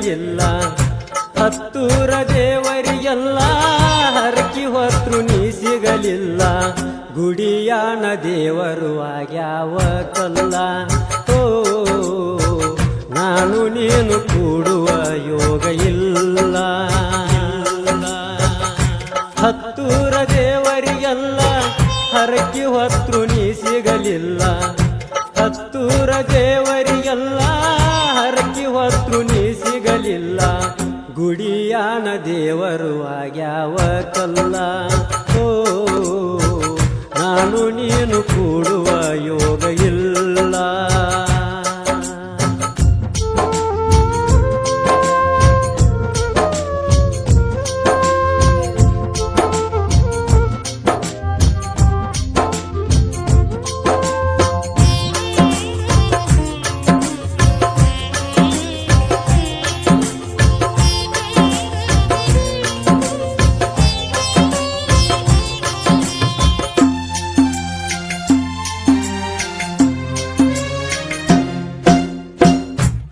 ಸಿಗಲಿಲ್ಲ. ಹತ್ತೂರ ದೇವರಿಗೆಲ್ಲ ಹರಕಿ ಹೊತ್ರು ನೀ ಸಿಗಲಿಲ್ಲ. ಗುಡಿಯಾನ ದೇವರು ಆಗ್ಯಾವ ಕಲ್ಲ. ಓ ನಾನು ನೀನು ಕೂಡುವ ಯೋಗ ಇಲ್ಲ. ಹತ್ತೂರ ದೇವರಿಗೆಲ್ಲ ಹರಕಿ ಹೊತ್ರು ನೀ ಸಿಗಲಿಲ್ಲ. ಹತ್ತೂರ ದೇವರಿಗೆಲ್ಲ ಹರಕಿ ಹೊತ್ರು ನೀ ಸಿಗಲಿಲ್ಲ. ಗುಡಿಯಾನ ದೇವರು ಆಗ್ಯಾವ ಕಲ್ಲ. ಓ ನಾನು ನೀನು ಕೂಡುವ ಯೋಗ ಇಲ್ಲ.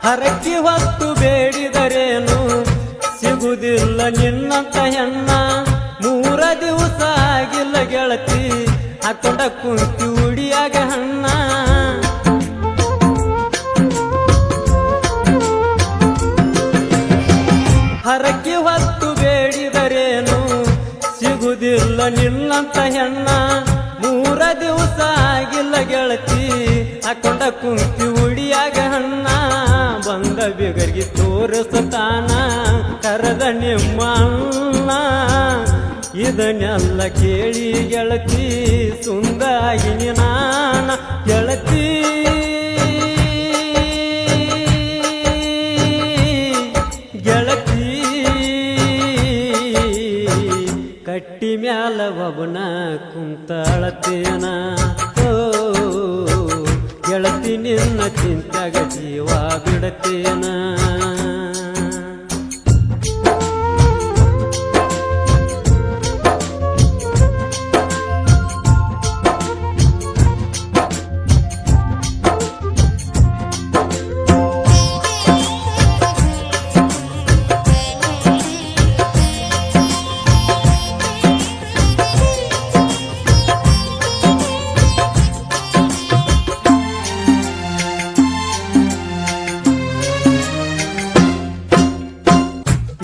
ಹರಕಿ ಹೊತ್ತು ಬೇಡಿದರೇನು ಸಿಗುವುದಿಲ್ಲ ನಿನ್ನಂತ ಹೆಣ್ಣ. 3 ದಿವಸ ಆಗಿಲ್ಲ ಗೆಳತಿ ಹಾಕೊಂಡ ಕುಂತಿ ಉಡಿಯಾಗ ಹಣ್ಣ. ಹರಕಿ ಹೊತ್ತು ಬೇಡಿದರೇನು ಸಿಗುವುದಿಲ್ಲ ನಿನ್ನಂತ ಹೆಣ್ಣ. 3 ದಿವಸ ಆಗಿಲ್ಲ ಗೆಳತಿ ಹಾಕೊಂಡ ಕುಂತಿ ಉಡಿಯಾಗ ಹಣ್ಣ. ಬಂದ ಬಿಗರ್ಗಿ ತೋರಿಸ್ತಾನ ಕರೆದ ನಿಮ್ಮ ಅಣ್ಣ. ಇದನ್ನೆಲ್ಲ ಕೇಳಿ ಗೆಳತಿ ಸುಂದಾಗಿನಿ ನಾನ ಗೆಳತಿ. ಗೆಳತಿ ಕಟ್ಟಿ ಮ್ಯಾಲ ಒಬ್ಬನ ಕುಂತಳತೇನ. ಓ ಗೆಳತಿ ನಿನ್ನ ಚಿಂತ್ಯಾಗ ಜೀವ ಬಿಡತೇನ.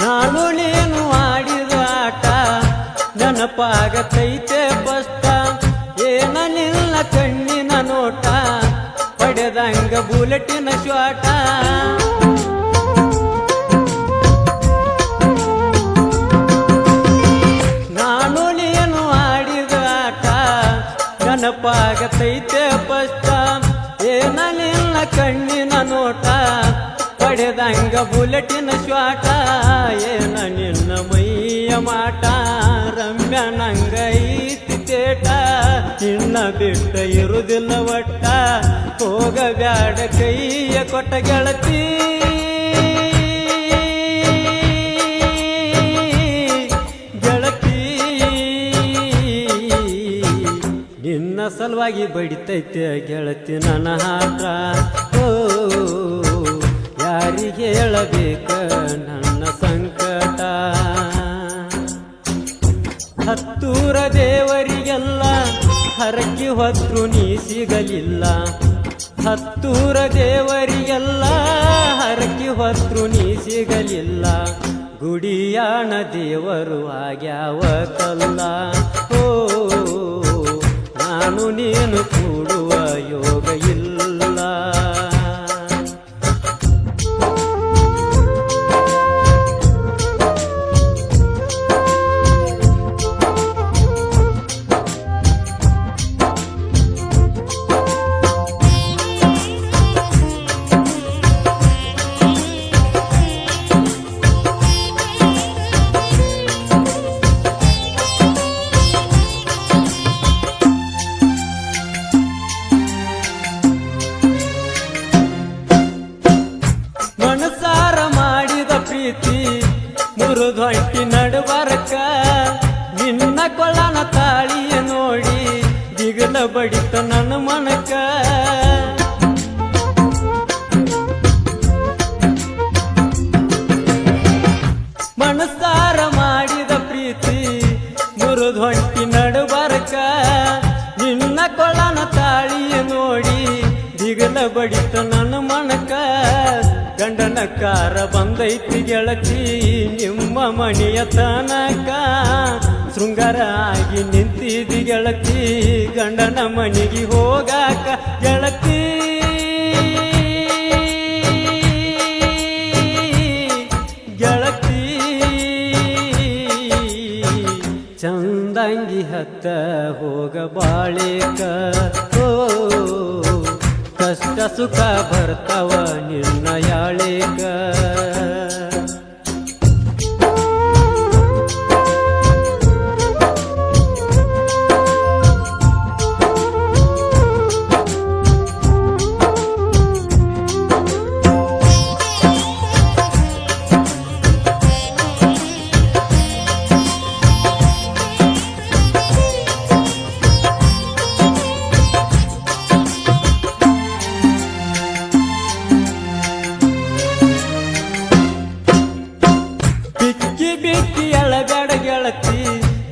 ನಾನು ನೀನು ಆಡಿದ ಆಟ ನೆನಪಾಗತೈತೆ ಬಸ್ತ. ಏನ ನಿಲ್ಲ ಕಣ್ಣಿನ ನೋಟ ಪಡೆದಂಗ ಬುಲೆಟಿನ ಶಾಟ. ನಾನು ನೀನು ಆಡಿದ ಆಟ ನೆನಪಾಗತೈತೆ ಬಸ್ತ. ಏನ ನಿಲ್ಲ ಕಣ್ಣಿನ ನೋಟ ಪಡೆದಂಗ ಬುಲೆಟಿನ ಶಾಟ. ಏನ ನಿನ್ನ ಮೈಯ ಮಾಟ ರಮ್ಯ ನಂಗೈತಿ ತೇಟ. ನಿನ್ನ ಬಿಟ್ಟ ಇರುವುದಿಲ್ಲ ಒಟ್ಟ ಹೋಗಬ್ಯಾಡ ಕೈಯ ಕೊಟ್ಟ ಗೆಳತಿ. ಗೆಳತಿ ನಿನ್ನ ಸಲುವಾಗಿ ಬಡಿತೈತೆ ಗೆಳತಿ ನನ್ನ ಹಾಟ. ಓ ಯಾರಿಗೆ ಹೇಳಬೇಕ ನನ್ನ ಸಂಕಟ. ಹತ್ತೂರ ದೇವರಿಗೆಲ್ಲ ಹರಕಿ ಹೊತ್ರು ನೀ ಸಿಗಲಿಲ್ಲ. ಹತ್ತೂರ ದೇವರಿಗೆಲ್ಲ ಹರಕಿ ಹೊತ್ರು ನೀ ಸಿಗಲಿಲ್ಲ. ಗುಡಿಯಾಣ ದೇವರು ಆಗ್ಯಾವ ಕಲ್ಲ. ಓ ನಾನು ನೀನು ಕೂಡುವ ಯೋಗ ಇಲ್ಲ. ಮುರುದೊಟ್ಟಿ ನಡುಬರಕ ನಿನ್ನ ಕೊಳ್ಳನ ತಾಳಿಯ ನೋಡಿ ದಿಗಲ ಬಡಿತ ನನ್ನ ಮನಕ. ಕೊಳ್ಳನ ತಾಳಿ ನೋಡಿ ದಿಗಲ ಬಡಿತ ನನ್ನ ಮನಕ ಗಂಡನ ಕಾರ ಬಂದೈತಿ ಗೆಳತಿ ನಿಮ್ಮ ಮನೆಯ ತನಕ ಶೃಂಗಾರ ಆಗಿ ನಿಂತಿದಿ ಗೆಳತಿ ಗಂಡನ ಮನೆಗೆ ಹೋಗಾಕ ಗೆಳತಿ ಗೆಳತಿ ಚಂದಂಗಿ ಹತ್ತ ಹೋಗ ಬಾಳೇಕ ಓ ಕಷ್ಟ ಸುಖ ಬರ್ತಾವ ನಿನ್ನ ಯಾಳೇಕ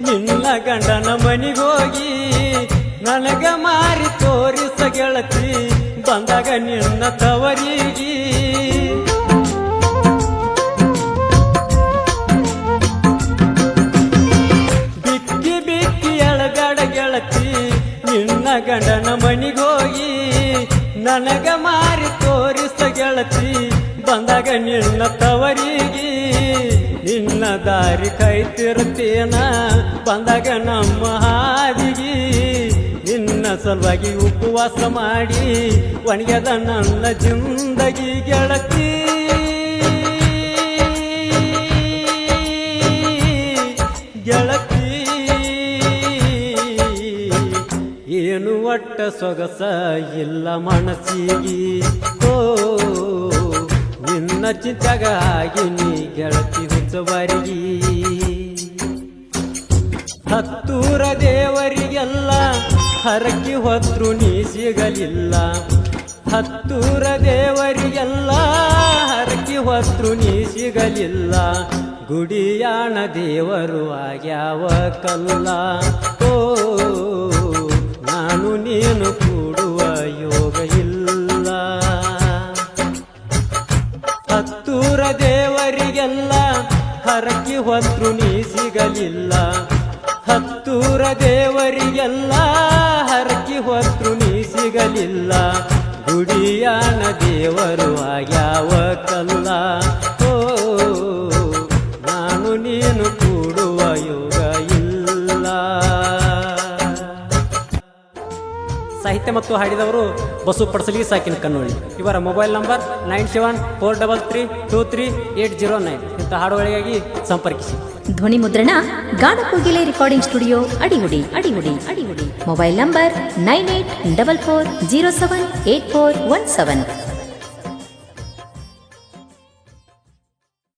ನಿನ್ನ ಗಂಡನ ಮನಿಗೋಗಿ ನನಗ ಮಾರಿ ತೋರಿಸ ಗೆಳತಿ ಬಂದಾಗ ನಿನ್ನ ತವರಿಗೆ ಬಿಕ್ಕಿ ಬಿಕ್ಕಿ ಎಳಗಾಡ ಗೆಳತಿ ನಿನ್ನ ಗಂಡನ ಮನಿಗೋಗಿ ನನಗ ಮಾರಿ ತೋರಿಸ ಗೆಳತಿ ಬಂದಾಗ ನಿನ್ನ ತವರಿಗೆ ನಿನ್ನ ದಾರಿ ಕೈತಿರುತ್ತೇನ ಬಂದಾಗ ನಮ್ಮ ಹಾದಿಗೆ ನಿನ್ನ ಸಲುವಾಗಿ ಉಪವಾಸ ಮಾಡಿ ಒಣಗ್ಯದ ನನ್ನ ಜಿಂದಗಿ ಗೆಳತಿ ಗೆಳತಿ ಏನು ಒಟ್ಟ ಸೊಗಸ ಇಲ್ಲ ಮನಸ್ಸಿಗೆ ಓ ನಿನ್ನ ಚಿಂತಾಗ ಆಗಿನಿ ಗೆಳತಿ ಹುಚ್ಚವರಿಗೆ ಹತ್ತೂರ ದೇವರಿಗೆಲ್ಲ ಹರಕಿ ಹೊತ್ರು ನೀ ಸಿಗಲಿಲ್ಲ ಹತ್ತೂರ ದೇವರಿಗೆಲ್ಲ ಹರಕಿ ಹೊತ್ರು ನೀ ಸಿಗಲಿಲ್ಲ ಗುಡಿಯಾಣ ದೇವರು ಆಗ್ಯಾವ ಕಲ್ಲ ಓ ನಾನು ನೀನು ಕೂಡುವ ಯೋಗ ಇಲ್ಲ ಹತ್ತೂರ ದೇವರಿಗೆಲ್ಲ ಹರಕಿ ಹೊತ್ರು ನೀ ಸಿಗಲಿಲ್ಲ ಹತ್ತೂರ ದೇವರಿಗೆಲ್ಲ ಹರಕಿ ಹೊತ್ರು ನೀ ಸಿಗಲಿಲ್ಲ ಗುಡಿಯಾನ ದೇವರು ಆಗ್ಯಾವ ಕಲ್ಲ ಓ ನಾನು ನೀನು ಕೂಡುವ ಯೋಗ ಇಲ್ಲ. ಸಾಹಿತ್ಯ ಮತ್ತು ಹಾಡಿದವರು ಬಸು ಪಡಸಲಿ ಸಾಕಿನ ಕನ್ನೋಳಿ. ಇವರ ಮೊಬೈಲ್ ನಂಬರ್ 9743323809. ಇಂಥ ಹಾಡುಗಳಿಗಾಗಿ ಸಂಪರ್ಕಿಸಿ. ಧ್ವನಿ ಮುದ್ರಣ Ganakogile recording studio Adigudi Adigudi Adigudi. Mobile number 9844078417.